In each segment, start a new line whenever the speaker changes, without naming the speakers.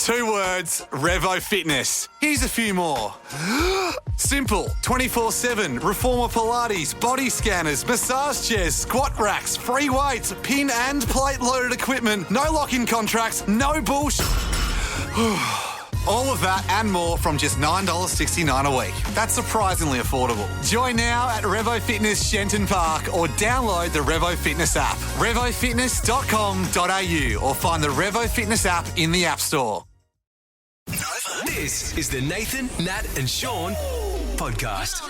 2 words, Revo Fitness. Here's a few more. Simple, 24/7, reformer Pilates, body scanners, massage chairs, squat racks, free weights, pin and plate loaded equipment, no lock-in contracts, no bullshit. All of that and more from just $9.69 a week. That's surprisingly affordable. Join now at Revo Fitness Shenton Park or download the Revo Fitness app. RevoFitness.com.au or find the Revo Fitness app in the App Store.
This is the Nathan, Nat and Shaun podcast.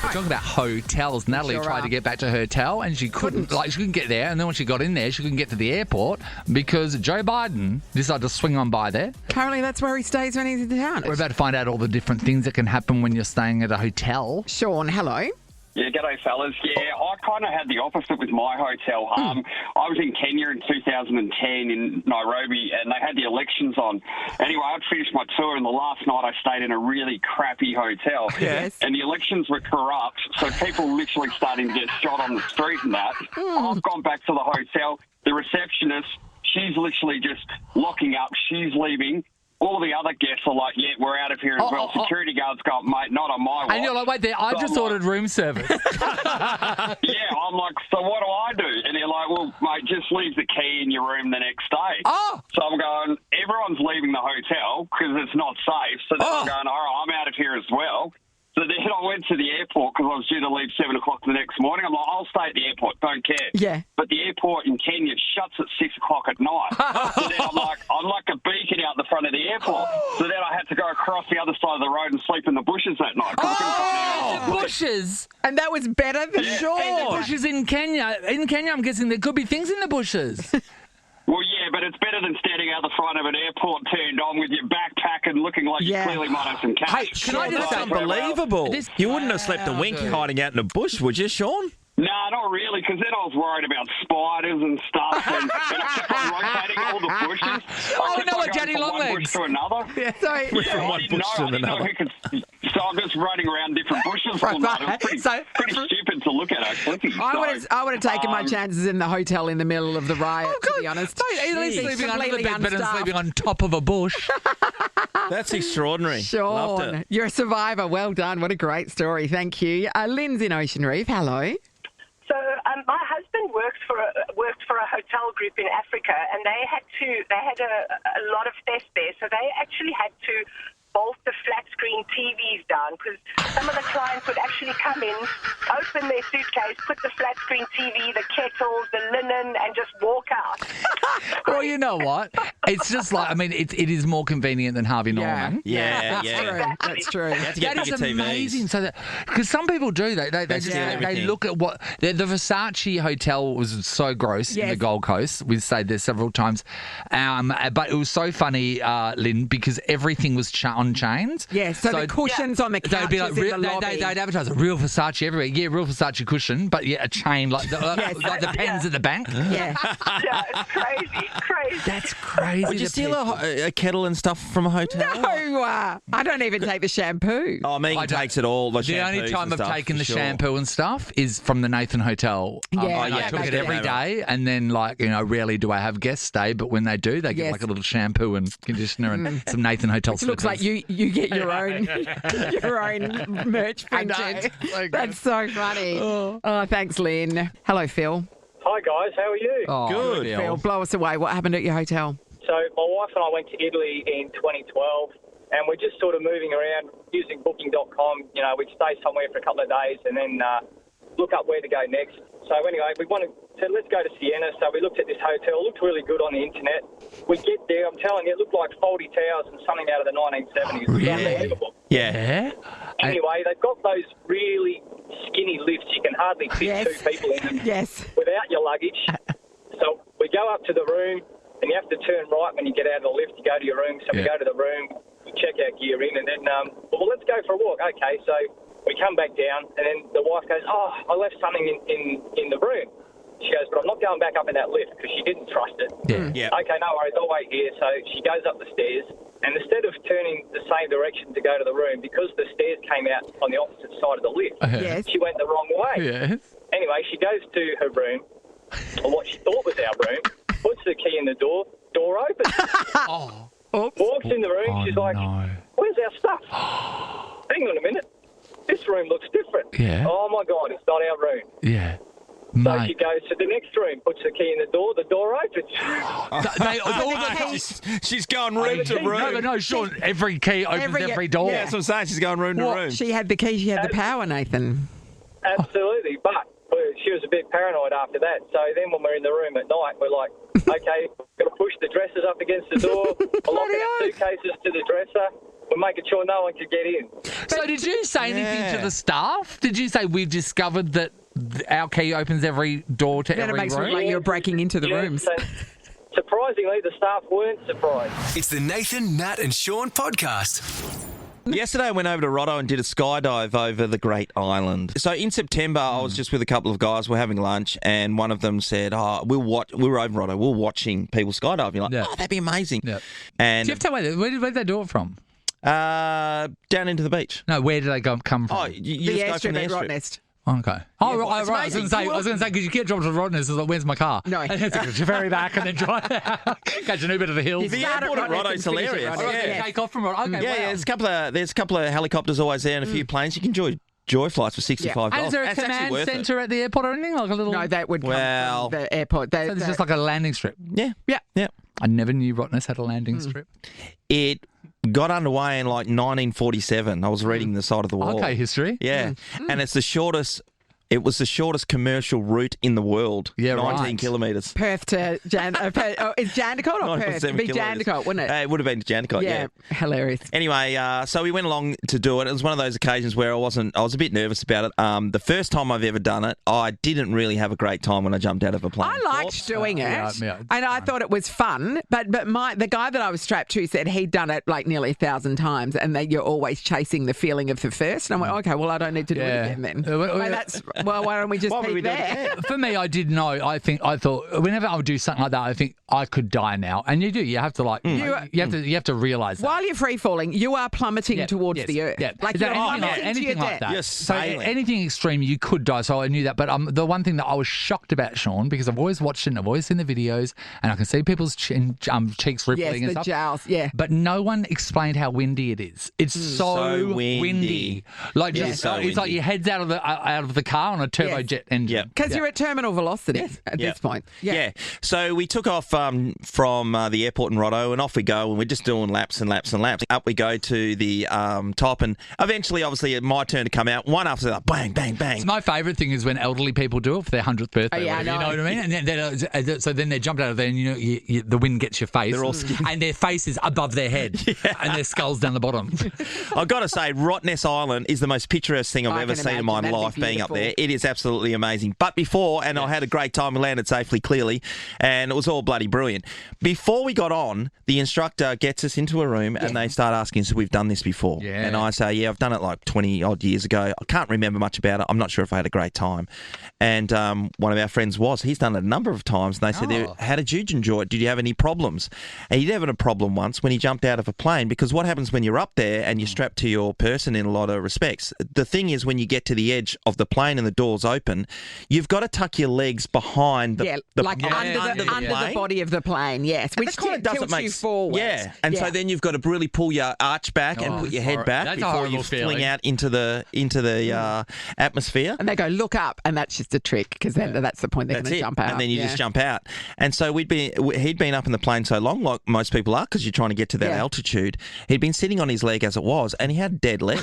We're talking about hotels. Natalie tried to get back to her hotel and she couldn't get there. And then when she got in there, she couldn't get to the airport because Joe Biden decided to swing on by there.
Apparently that's where he stays when he's in town.
We're about to find out all the different things that can happen when you're staying at a hotel.
Shaun, hello.
Yeah, g'day fellas. Yeah, I kind of had the opposite with my hotel. I was in Kenya in 2010 in Nairobi and they had the elections on. Anyway, I'd finished my tour and the last night I stayed in a really crappy hotel.
Yes.
And the elections were corrupt, so people literally starting to get shot on the street and that. I've gone back to the hotel. The receptionist, she's literally just locking up. She's leaving. All the other guests are like, yeah, we're out of here as well. Security guards go, mate, not on my watch.
And you're like, wait there, I just ordered room service.
Yeah, I'm like, so what do I do? And they're like, well, mate, just leave the key in your room the next day. So I'm going, everyone's leaving the hotel because it's not safe. So then I'm going, all right, I'm out of here as well. So then I went to the airport because I was due to leave 7 o'clock the next morning. I'm like, I'll stay at the airport, don't care.
Yeah.
But the airport in Kenya shuts at 6 o'clock at night. So then I'm like a beacon out the front of the airport. So then I had to go across the other side of the road and sleep in the bushes that night.
Bushes?
And that was better than Shaun.
And the bushes in Kenya. In Kenya, I'm guessing there could be things in the bushes.
Well, yeah, but it's better than standing out the front of an airport turned on with your backpack and looking like you clearly might have some cash.
Hey, can I just say, unbelievable. You wouldn't have slept a wink hiding out in a bush, would you, Shaun?
No, not really, because then I was worried about spiders and stuff, and I kept on rotating all the bushes.
Like Daddy Longlegs.
One bush to another.
From one bush to another.
So I'm just running around different bushes all night. It was pretty stupid to look at, actually.
I would have taken my chances in the hotel in the middle of the riot, to be honest.
At least sleeping under the bed better than sleeping on top of a bush.
That's extraordinary.
Shaun,
Loved it.
you're a survivor. Well done. What a great story. Thank you. Lynn's in Ocean Reef. Hello.
So my husband worked for a hotel group in Africa, and they had a lot of theft there. So they actually had to bolt the flat screen TVs down because some of the clients would actually come in, open their suitcase, put the flat screen TV, the kettles, the linen, and just walk out.
Well, you know what? It's just like, I mean, it is more convenient than Harvey Norman.
Yeah.
That's true.
You have to get
That is
bigger TVs.
amazing. So because some people do, they look at what the Versace hotel was so gross in the Gold Coast. We've stayed there several times, but it was so funny, Lynn, because everything was on chains.
Yeah, so the cushions on the couches
they'd be like,
in the lobby.
they'd advertise a real Versace everywhere. Yeah, real Versace cushion, but a chain like the pens at the bank.
Yeah.
Yeah, it's crazy.
That's crazy.
Would you steal a kettle and stuff from a hotel?
No, I don't even take the shampoo.
Oh, Megan takes it all.
The only time I've taken the shampoo and stuff is from the Nathan Hotel. I took it every day, and then rarely do I have guests stay, but when they do, they get like a little shampoo and conditioner and some Nathan Hotel
It looks like you get your own merch printed. That's so funny. Oh, thanks, Lynn. Hello, Phil.
Hi guys, how are you?
Oh,
good.
Phil, blow us away. What happened at your hotel?
So my wife and I went to Italy in 2012 and we're just sort of moving around using booking.com. We'd stay somewhere for a couple of days and then look up where to go next. So anyway, we said let's go to Siena. So we looked at this hotel. It looked really good on the internet. We get there, I'm telling you, it looked like Fawlty Towers and something out of the 1970s. It was unbelievable.
Yeah.
Anyway, they've got those really skinny lifts. You can hardly fit two people in them without your luggage. So we go up to the room, and you have to turn right when you get out of the lift to go to your room. So we go to the room, we check our gear in, and then, let's go for a walk. Okay, so we come back down, and then the wife goes, I left something in the room. She goes, but I'm not going back up in that lift because she didn't trust it.
Yeah.
Okay, no worries, I'll wait here. So she goes up the stairs, and instead of turning the same direction to go to the room, because the stairs came out on the opposite side of the lift, she went the wrong way.
Yes.
Anyway, she goes to her room, or what she thought was our room, puts the key in the door opens.
Oops.
Walks in the room. She's like, where's our stuff? Hang on a minute. This room looks different.
Yeah.
Oh, my God, it's not our room.
Yeah.
So
Mate.
she goes to the next room, puts the key in the door opens.
She's going room to room.
No, Shaun, every key opens every door.
Yeah, that's what I'm saying. She's going room to room.
She had the key, she had the power, Nathan.
Absolutely, but she was a bit paranoid after that. So then when we're in the room at night, we're like, okay, we're going to push the dressers up against the door, we're locking our suitcases to the dresser, we're making sure no one could get in.
So did you say anything to the staff? Did you say we've discovered that our key opens every door to every room?
It makes it look like you're breaking into the rooms.
So, surprisingly, the staff weren't surprised.
It's the Nathan, Nat and Shaun podcast.
Yesterday I went over to Rotto and did a skydive over the Great Island. So in September I was just with a couple of guys, we're having lunch, and one of them said, we were over Rotto, we were watching people skydive. You're like, that'd be amazing. Yeah. And
do you have to where did they do it from?
Down into the beach.
No, where did they come from?
Oh, you just go from the airstrip.
Okay. Oh, right. I was going to say, because you get dropped to Rottnest, like, where's my car?
No.
And it's like, ferry back and then drive out. Catch an Uber to the hills.
The airport at Rotto's hilarious.
Take off from Rotto. Okay,
yeah, there's a couple of helicopters always there and a few planes. You can enjoy joy flights for $65.
And is there a command centre at the airport or anything? Like a little...
No, that would come from the airport.
So it's just like a landing strip?
Yeah.
I never knew Rottnest had a landing strip.
It got underway in like 1947. I was reading the side of the wall.
Okay, history.
Yeah. And it's the shortest... It was the shortest commercial route in the world. Yeah, 19 kilometres.
Perth to is Jandakot or Perth? It'd be Jandakot, wouldn't it?
It would have been Jandakot, yeah.
Hilarious.
Anyway, so we went along to do it. It was one of those occasions where I was a bit nervous about it. The first time I've ever done it, I didn't really have a great time when I jumped out of a plane.
I liked doing it, and I thought it was fun. But the guy that I was strapped to said he'd done it like nearly 1,000 times, and that you're always chasing the feeling of the first. And I went, okay, well, I don't need to do it again then. Well, why don't we just keep there?
For me, I did know. I thought whenever I would do something like that, I think I could die now. And you do. You have to you have to realise that.
While you're free falling, you are plummeting towards the earth.
Yeah.
Like you're
anything like that.
You're sailing.
So anything extreme, you could die. So I knew that. But the one thing that I was shocked about, Shaun, because I've always watched it and I've always seen the videos, and I can see people's cheeks rippling and stuff.
Jowls, yeah.
But no one explained how windy it is. It's so windy. Like it's like your head's out of the car on a turbojet engine.
Because you're at terminal velocity at this point.
Yeah. So we took off from the airport in Rotto, and off we go, and we're just doing laps and laps and laps. Up we go to the top, and eventually, obviously, it's my turn to come out. One after the other, bang, bang, bang.
It's my favourite thing is when elderly people do it for their 100th birthday. You know what I mean? And so then they jump out of there, and the wind gets your face.
They're all skinned.
And their face is above their head, and their skull's down the bottom.
I've got to say, Rottnest Island is the most picturesque thing I've ever seen in my life being up there. It is absolutely amazing. But before, and I had a great time, we landed safely, clearly, and it was all bloody brilliant. Before we got on, the instructor gets us into a room and they start asking us if we've done this before. Yeah. And I say, I've done it like 20 odd years ago. I can't remember much about it. I'm not sure if I had a great time. And one of our friends he's done it a number of times, and they said, how did you enjoy it? Did you have any problems? And he did have a problem once when he jumped out of a plane, because what happens when you're up there and you're strapped to your person in a lot of respects, the thing is when you get to the edge of the plane and the doors open, you've got to tuck your legs behind
under the body of the plane, yes. Which
kind of doesn't make
you forward.
Yeah. And so then you've got to really pull your arch back and put your head back before you fling out into the atmosphere.
And they go, look up, and that's just a trick, because then that's the point they're going to jump out.
And then you just jump out. And so he'd been up in the plane so long, like most people are, because you're trying to get to that altitude. He'd been sitting on his leg as it was, and he had a dead leg.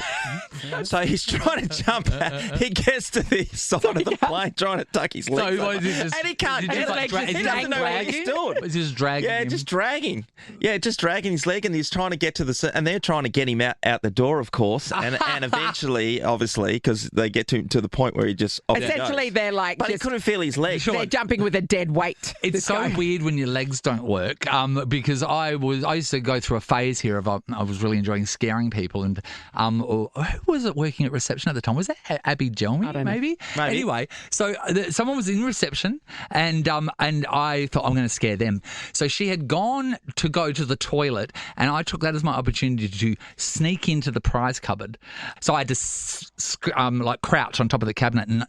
So he's trying to jump out. He gets to the side of the plane trying to tuck his legs up. And he can't get it. He doesn't know where he's doing.
It's just dragging him.
Just dragging. Yeah, just dragging his leg, and he's trying to get to and they're trying to get him out the door, of course, and eventually, obviously, because they get to the point where he just...
Essentially, they're like...
But he couldn't feel his legs.
They're jumping with a dead weight.
It's so weird when your legs don't work, because I used to go through a phase here of I was really enjoying scaring people, and who was it working at reception at the time? Was that Abby Jelmy, maybe? Anyway, so someone was in reception, and I thought, I'm going to scare them. So she had gone to go to the toilet, and I took that as my opportunity to sneak into the prize cupboard. So I had to crouch on top of the cabinet and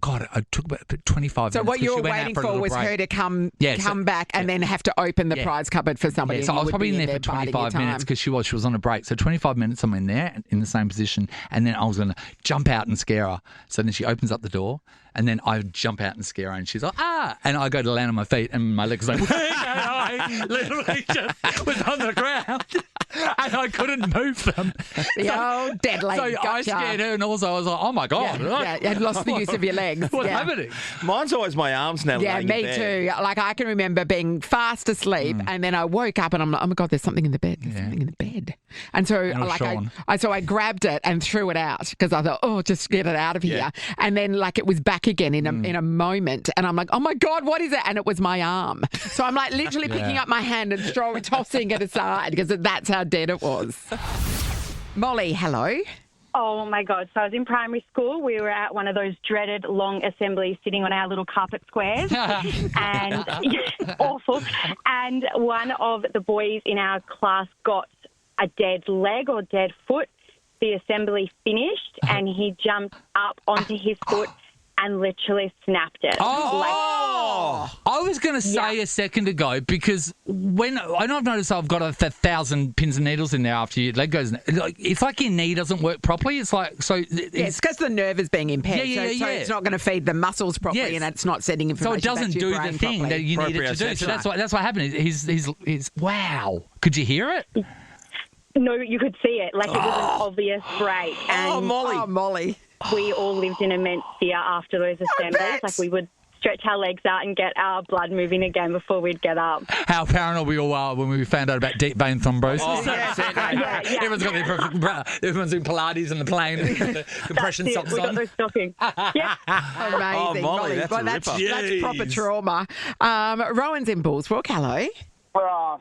God, it took about 25 minutes.
So what you were
She went out
waiting
for a
for
little
was
break.
her to come back and then have to open the prize cupboard for somebody.
Yeah, so
and
I was
you would
probably
be
in there for
biding your
25 minutes
time.
because she was on a break. So 25 minutes I'm in there in the same position, and then I was going to jump out and scare her. So then she opens up the door, and then I jump out and scare her, and she's like, ah! And I go to land on my feet, and my legs like, I literally just was on the ground, and I couldn't move them.
The old dead leg.
So I
Gotcha.
scared her, and also I was like, oh my God.
Yeah, you had lost the use of your legs.
What's happening?
Mine's always my arms now.
Yeah,
laying
me
in bed.
too. Like I can remember being fast asleep, and then I woke up and I'm like, oh my God, there's something in the bed. There's something in the bed. And so,
And it was
like,
Shaun.
I grabbed it and threw it out because I thought, oh, just get it out of here. And then, like, it was back again in a moment, and I'm like, oh my God, what is it? And it was my arm. So I'm like literally picking up my hand and tossing it aside because that's how dead it was. Molly, hello.
Oh, my God. So I was in primary school. We were at one of those dreaded long assemblies sitting on our little carpet squares. And awful. And one of the boys in our class got a dead leg or dead foot. The assembly finished and he jumped up onto his foot and literally snapped it.
I was going to say a second ago because I've noticed I've got 1,000 pins and needles in there after your leg goes. It's like your knee doesn't work properly. It's like
it's because the nerve is being impaired. So it's not going to feed the muscles properly, and it's not sending information.
So it doesn't
back to your
do
brain
the thing
properly.
that you need it to do. So that's what happened. He's wow. Could you hear it?
No, you could see it. Like it was an obvious break. And
Molly.
We all lived in immense fear after those assemblies. Like we would stretch our legs out and get our blood moving again before we'd get up.
How paranoid we all are when we found out about deep vein thrombosis. Everyone's doing Pilates on the plane, the compression socks
we
on.
got those stockings.
Amazing.
Molly, that's a
that's
ripper.
proper trauma. Rowan's in Bullsbrook. Hello.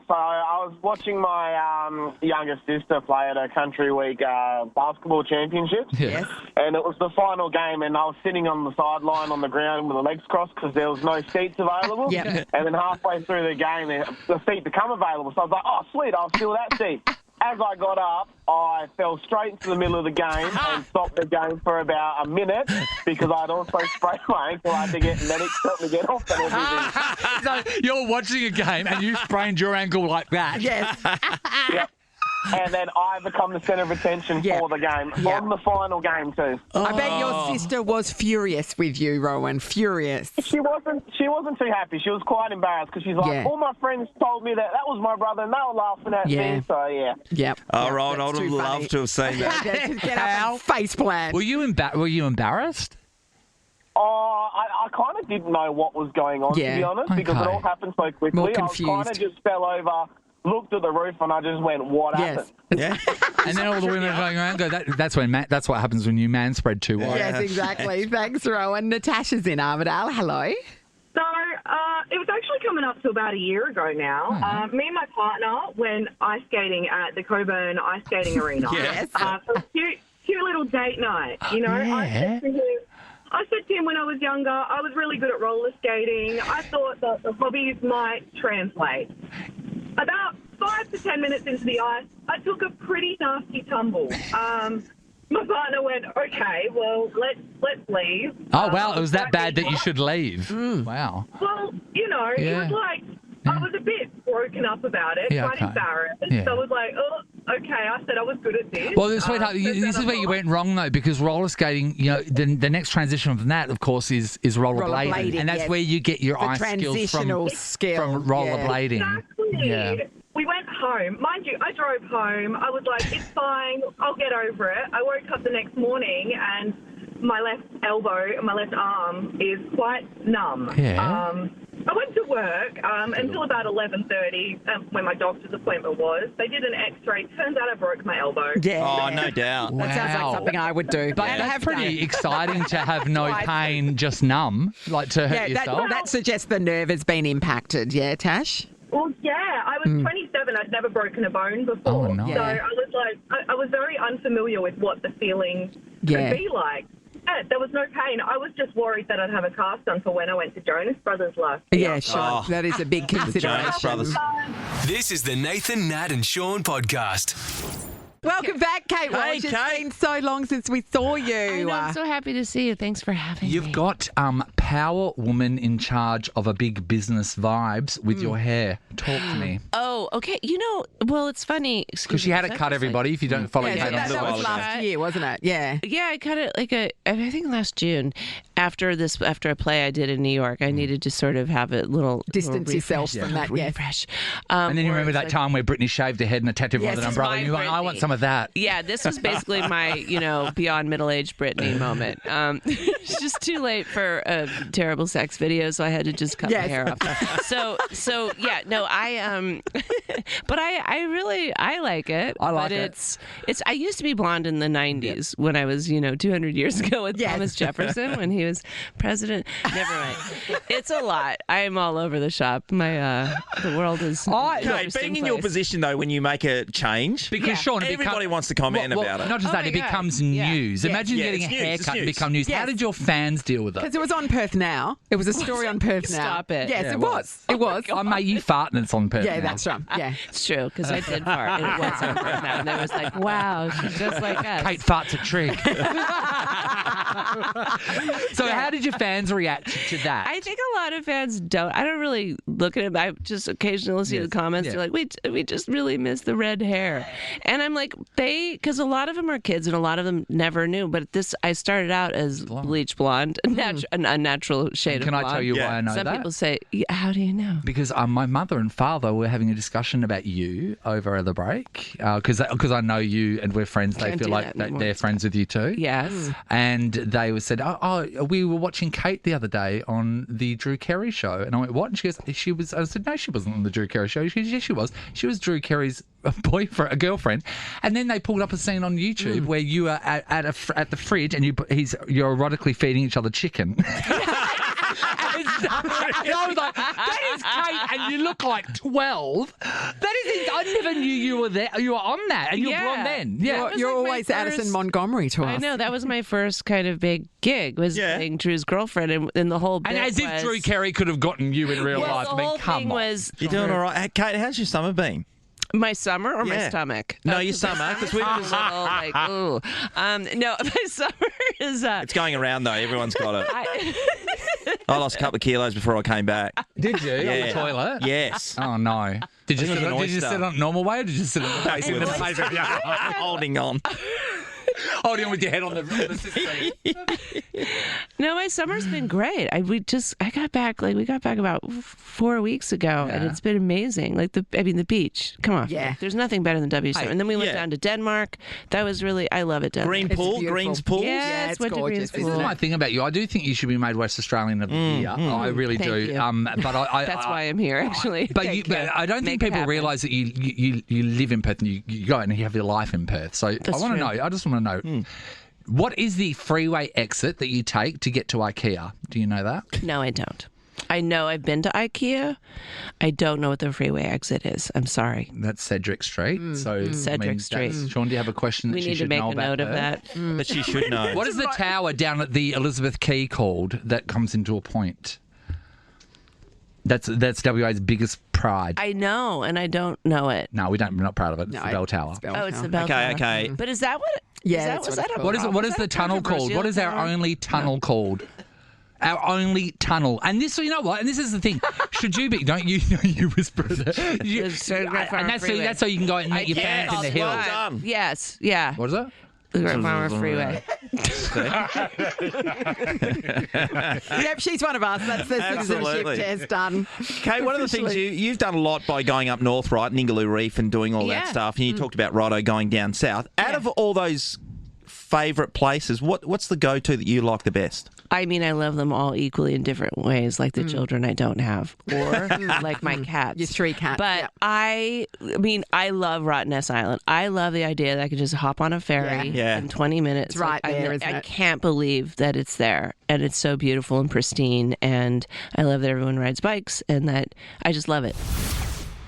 So I was watching my younger sister play at a country week basketball championship.
Yes.
And it was the final game, and I was sitting on the sideline on the ground with the legs crossed because there was no seats available.
Yep.
And then halfway through the game, the seat became available. So I was like, oh, sweet, I'll steal that seat. As I got up, I fell straight into the middle of the game and stopped the game for about a minute because I'd also sprained my ankle. I had to get medics to help me get off and everything.
So you're watching a game and you sprained your ankle like that.
Yes.
Yep. And then I become the centre of attention for the game, on the final game too.
I bet your sister was furious with you, Rowan. Furious.
She wasn't too happy. She was quite embarrassed because she's like, all my friends told me that was my brother and they were laughing at me. So,
Yep.
Oh, Rowan, I would have loved to have seen that.
Get up and face plant.
Were you embarrassed?
Oh, I kind of didn't know what was going on, to be honest, because it all happened so quickly.
More
I
confused.
kind of just fell over, looked at the roof, and I just went, what happened?
Yeah.
And then all the women are going around go, that's what happens when you man spread too wide.
Yes, exactly. Thanks, Rowan. Natasha's in Armidale. Hello.
So it was actually coming up to about a year ago now. Me and my partner went ice skating at the Coburn Ice Skating Arena.
Yes.
For a cute little date night. You know, I said to him when I was younger, I was really good at roller skating. I thought that the hobbies might translate. About 5 to 10 minutes into the ice, I took a pretty nasty tumble. My partner went, okay, well, let's leave.
Oh, wow. It was that bad that you should leave. Wow.
Well, you know, it was like, I was a bit broken up about it, quite embarrassed.
Yeah.
So I was like, oh, okay. I said I was good at this.
Well, sweetheart, this is where you went wrong, though, because roller skating, you know, the next transition from that, of course, is rollerblading. And that's where you get your ice skills from rollerblading.
Exactly.
Yeah.
We went home. Mind you, I drove home. I was like, it's fine. I'll get over it. I woke up the next morning and my left elbow and my left arm is quite numb.
Yeah.
I went to work until about 11:30 when my doctor's appointment was. They did an X-ray. Turns out I broke my elbow.
Yeah.
Oh, no doubt.
That sounds like something I would do.
But that's pretty exciting to have no pain, just numb, like to hurt yourself.
That suggests the nerve has been impacted. Yeah, Tash?
Well, yeah. I was 27. I'd never broken a bone before.
Oh, no.
So I was like, I was very unfamiliar with what the feeling could be like. Yeah, there was no pain. I was just worried that I'd have a cast on for when I went to Jonas Brothers last year.
Yeah, sure. That is a big consideration.
Jonas Brothers.
This is the Nathan, Nat and Shaun podcast.
Welcome back, Kate Walsh. It's been so long since we saw you.
I know, I'm so happy to see you. Thanks for having me.
You've got power woman in charge of a big business vibes with your hair. Talk to me.
Oh, okay. Well, it's funny.
Because she had it cut, everybody, if you don't follow Kate on
that was last year, wasn't it? Yeah.
Yeah, I cut it I think last June. After a play I did in New York, I needed to sort of have a little
distance yourself from that.
Refresh.
And then you remember that time where Britney shaved her head and attacked everyone with an umbrella, and you went, I want some of that.
Yeah, this was basically my, beyond middle-aged Britney moment. It's just too late for a terrible sex video, so I had to just cut my hair off. So yeah, no, but I like it.
I like
it. I used to be blonde in the 90s when I was, 200 years ago with Thomas Jefferson when he was president. Never mind. It's a lot. I am all over the shop. The world is
being in your position though when you make a change,
because Shaun,
everybody wants to comment about it.
Not just that, it becomes news. Imagine getting a haircut and become news. How did your fans deal with it?
Because it was on Perth Now. It was a story on Perth Now.
Stop it.
Yes, it was. It was.
I mate, you fart and it's on Perth Now.
Yeah, that's right. Yeah,
it's true because I did fart and it was on Perth Now, and it was like, wow, she's just like us.
Kate farts a trig. So how did your fans react to that?
I think a lot of fans don't. I don't really look at it. I just occasionally see the comments. They're like, we just really miss the red hair. And I'm like, because a lot of them are kids and a lot of them never knew. But I started out as bleach blonde, a natural shade of blonde.
Can I tell you why I know that?
Some people say, how do you know?
Because my mother and father were having a discussion about you over the break. Because I know you and we're friends. They feel like they're friends with you too.
Yes.
And they said, we were watching Kate the other day on the Drew Carey show. And I went, what? And she goes, I said, no, she wasn't on the Drew Carey show. She goes, yes, she was. She was Drew Carey's a girlfriend. And then they pulled up a scene on YouTube where you are at the fridge and you're erotically feeding each other chicken. And I was like, that is Kate, and you look like 12. That is, I never knew you were there. You were on that, and you were blonde then.
Yeah, you're always Addison Montgomery to us.
I know, that was my first kind of big gig, was playing Drew's girlfriend, and the whole bit
and as if Drew Carey could have gotten you in real life.
The whole thing was,
you're doing all right. Kate, how's your summer been?
My summer or my stomach?
No, your summer. Because we've
a little like, ooh. No, my summer is...
It's going around, though. Everyone's got it. I lost a couple of kilos before I came back.
Did you?
Yeah.
On the toilet?
Yes.
Oh, no. Did you sit on normal way or did you sit on the face in the face of your
holding on?
Holding on with your head on the seat.
No, my summer's been great. We got back about 4 weeks ago, and it's been amazing. Like the beach. Come on, there's nothing better than WC. And then we went down to Denmark. That was really, I love it.
Greens Pool.
Yeah, it's gorgeous.
This is my thing about you. I do think you should be made West Australian of the year. I really
Thank
do.
You.
But
that's why I'm here, actually.
But I don't think people realise that you live in Perth and you go and you have your life in Perth. So I want to know. I just want to know. What is the freeway exit that you take to get to IKEA? Do you know that?
No, I don't. I know I've been to IKEA. I don't know what the freeway exit is. I'm sorry.
That's Cedric Street.
Cedric Street.
Shaun, do you have a question that she should know about?
We need to make a note of that.
That she should know.
What is the tower down at the Elizabeth Quay called that comes into a point? That's WA's biggest pride.
I know, and I don't know it.
No, we're not proud of it. It's the Bell Tower.
It's the Bell Tower.
Okay.
But is that what...
Yeah,
what is the tunnel called? What is our only tunnel called? Our only tunnel. And this, you know what? And this is the thing. Should you be? Don't you know you whisper it? And that's so you can go out and meet your fans in the hills.
Well done.
Yes. Yeah.
What is it?
The Great Farmer Freeway.
Yep, she's one of us. That's the citizenship test done.
Kate, one of the things you've done a lot by going up north, right, Ningaloo Reef and doing all that stuff, and you talked about Rotto going down south. Out of all those favourite places, what's the go-to that you like the best?
I mean, I love them all equally in different ways, like the children I don't have, or like my cats.
Your 3 cats.
But I mean, I love Rottnest Island. I love the idea that I could just hop on a ferry in 20 minutes.
It's right there, isn't it?
I can't believe that it's there, and it's so beautiful and pristine, and I love that everyone rides bikes, and that I just love it.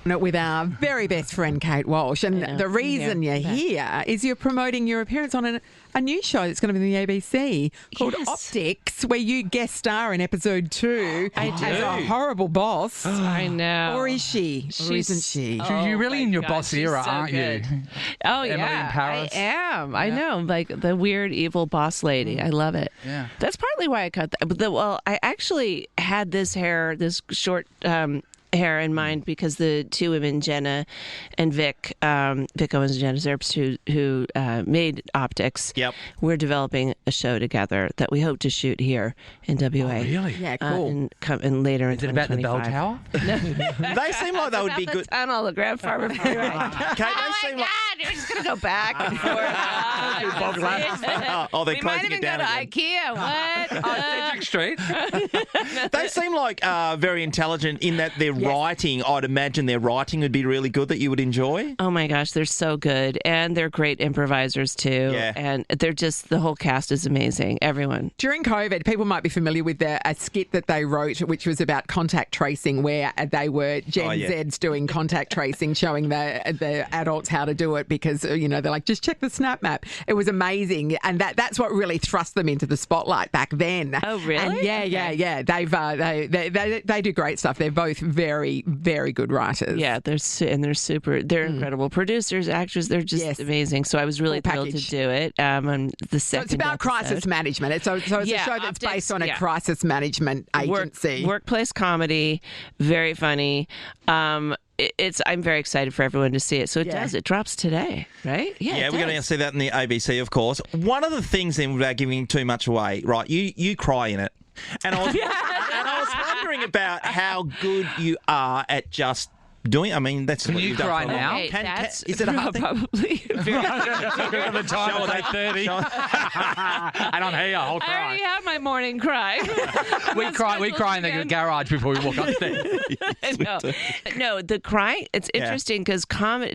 With our very best friend Kate Walsh, and the reason you're here is you're promoting your appearance on a new show that's going to be on the ABC called Optics, where you guest star in episode 2 as a horrible boss.
I know.
Or is she? Or isn't she?
You're really in your boss era,
so
aren't
good.
you?
Oh,
Emily
yeah.
in Paris.
I am. I know. Like the weird, evil boss lady. I love it.
Yeah.
That's partly why I cut that. Well, I actually had this short hair in mind because the two women, Jenna and Vic Owens and Jenna Zerbst, who made Optics, we're developing a show together that we hope to shoot here in WA.
Oh, really?
Yeah, cool.
And later in
Is it about the bell tower?
No.
They seem like they would be good.
The tunnel, the Grand Farmer Freeway.
Kate, they seem like...
You're just going to go back and forth.
They're
we
closing
might even
it down
go to
again.
IKEA. What?
Cedric Street.
They seem like very intelligent in that their writing, I'd imagine their writing would be really good that you would enjoy.
Oh my gosh, they're so good. And they're great improvisers too.
Yeah.
And they're just, the whole cast is amazing. Everyone.
During COVID, people might be familiar with a skit that they wrote, which was about contact tracing, where they were Gen Zs doing contact tracing, showing the adults how to do it because, they're like, just check the snap map. It was amazing. And that's what really thrust them into the spotlight back then.
Oh, really?
And yeah. They do great stuff. They're both very, very good writers.
Yeah, they're incredible producers, actors. They're just amazing. So I was really thrilled to do it. On the second
So it's about crisis management. It's a show that's
Optics,
based on a crisis management agency.
Workplace comedy, very funny. I'm very excited for everyone to see it. So it does. It drops today, right?
Yeah, we're going to see that in the ABC, of course. One of the things, then, without giving too much away, right? You cry in it, and I was wondering about how good you are at just doing. I mean, that's
Can
what
you
you've done
cry
for a
now?
while. Is it a hard thing?
Probably.
The time is 8:30, and I'm here. I'll
I
cry.
already have my morning cry.
We cry in the garage before we walk upstairs.
No, the crying. It's interesting because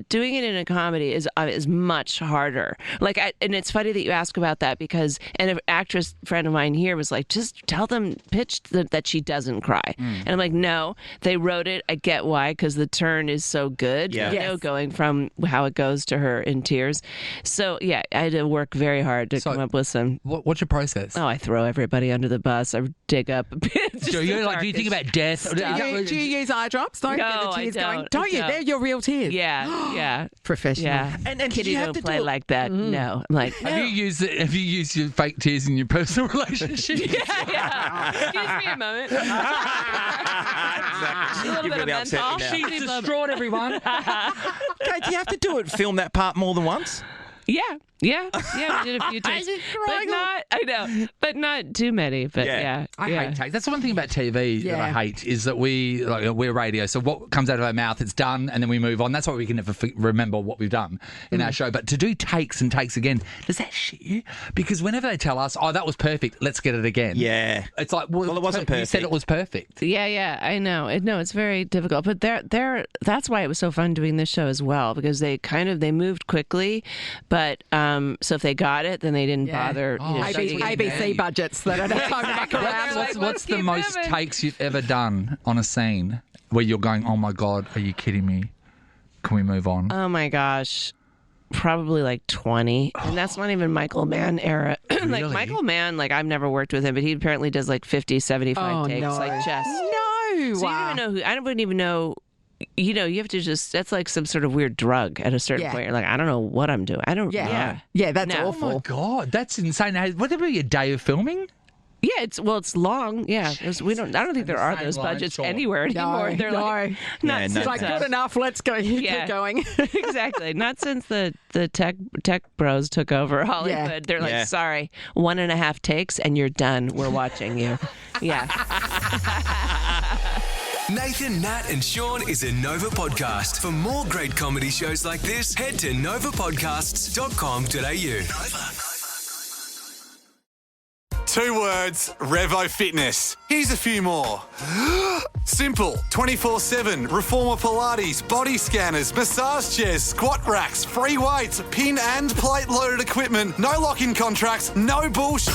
doing it in a comedy is much harder. And it's funny that you ask about that because an actress friend of mine here was like, just tell them, pitch that she doesn't cry, and I'm like, no, they wrote it. I get why, because the turn is so good. Going from how it goes to her in tears. So I had to work very hard to come up with some.
What's your process?
Oh, I throw everybody under the bus. I dig up.
Do you think about death?
Do you use eye drops?
No, I don't.
Don't you? They're your real tears.
Yeah.
Professional.
Yeah.
And
Kitty
you have
don't
to
play
do
like that. No. Like,
Have you used your fake tears in your personal relationship?
yeah. Excuse me a moment.
Exactly.
A little
You're
bit
really
of
upset
menthol.
me now.
She's distraught, everyone.
Okay, do you have to do it? Film that part more than once?
Yeah, we did a few times. But not too many. But
I hate takes. That's the one thing about TV that I hate is that we're radio. So what comes out of our mouth, it's done, and then we move on. That's why we can never remember what we've done in our show. But to do takes and takes again, does that shit you? Because whenever they tell us, oh, that was perfect, let's get it again.
Yeah.
It's like, well,
it wasn't perfect.
You said it was perfect.
Yeah, I know. It's very difficult. But that's why it was so fun doing this show as well, because they moved quickly, but so if they got it, then they didn't bother.
ABC budgets that are time to muck around.
What's the most takes you've ever done on a scene where you're going, oh my God, are you kidding me? Can we move on?
Oh my gosh. Probably like 20. And that's not even Michael Mann era.
Really?
Michael Mann, I've never worked with him, but he apparently does 50, 75 takes.
No.
Just.
No.
So you don't even know who, I wouldn't even know. You have to that's like some sort of weird drug at a certain point. You're like, I don't know what I'm doing.
Yeah, that's awful.
Oh my God, that's insane. Would there be a day of filming?
Yeah, it's long. Yeah, I don't think there are those budgets anywhere anymore. They're
like good enough. Let's go. Keep going.
Exactly. Not since the tech bros took over Hollywood.
Yeah.
They're like, sorry, 1.5 takes and you're done. We're watching you. Yeah.
Nathan, Nat and Shaun is a Nova podcast. For more great comedy shows like this, head to novapodcasts.com.au.
2 words, Revo Fitness. Here's a few more. Simple, 24/7, reformer Pilates, body scanners, massage chairs, squat racks, free weights, pin and plate loaded equipment, no lock-in contracts, no bullshit.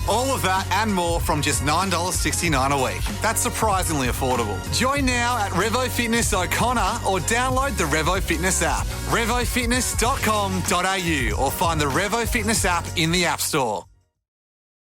All of that and more from just $9.69 a week. That's surprisingly affordable. Join now at Revo Fitness O'Connor or download the Revo Fitness app. RevoFitness.com.au or find the Revo Fitness app in the App Store.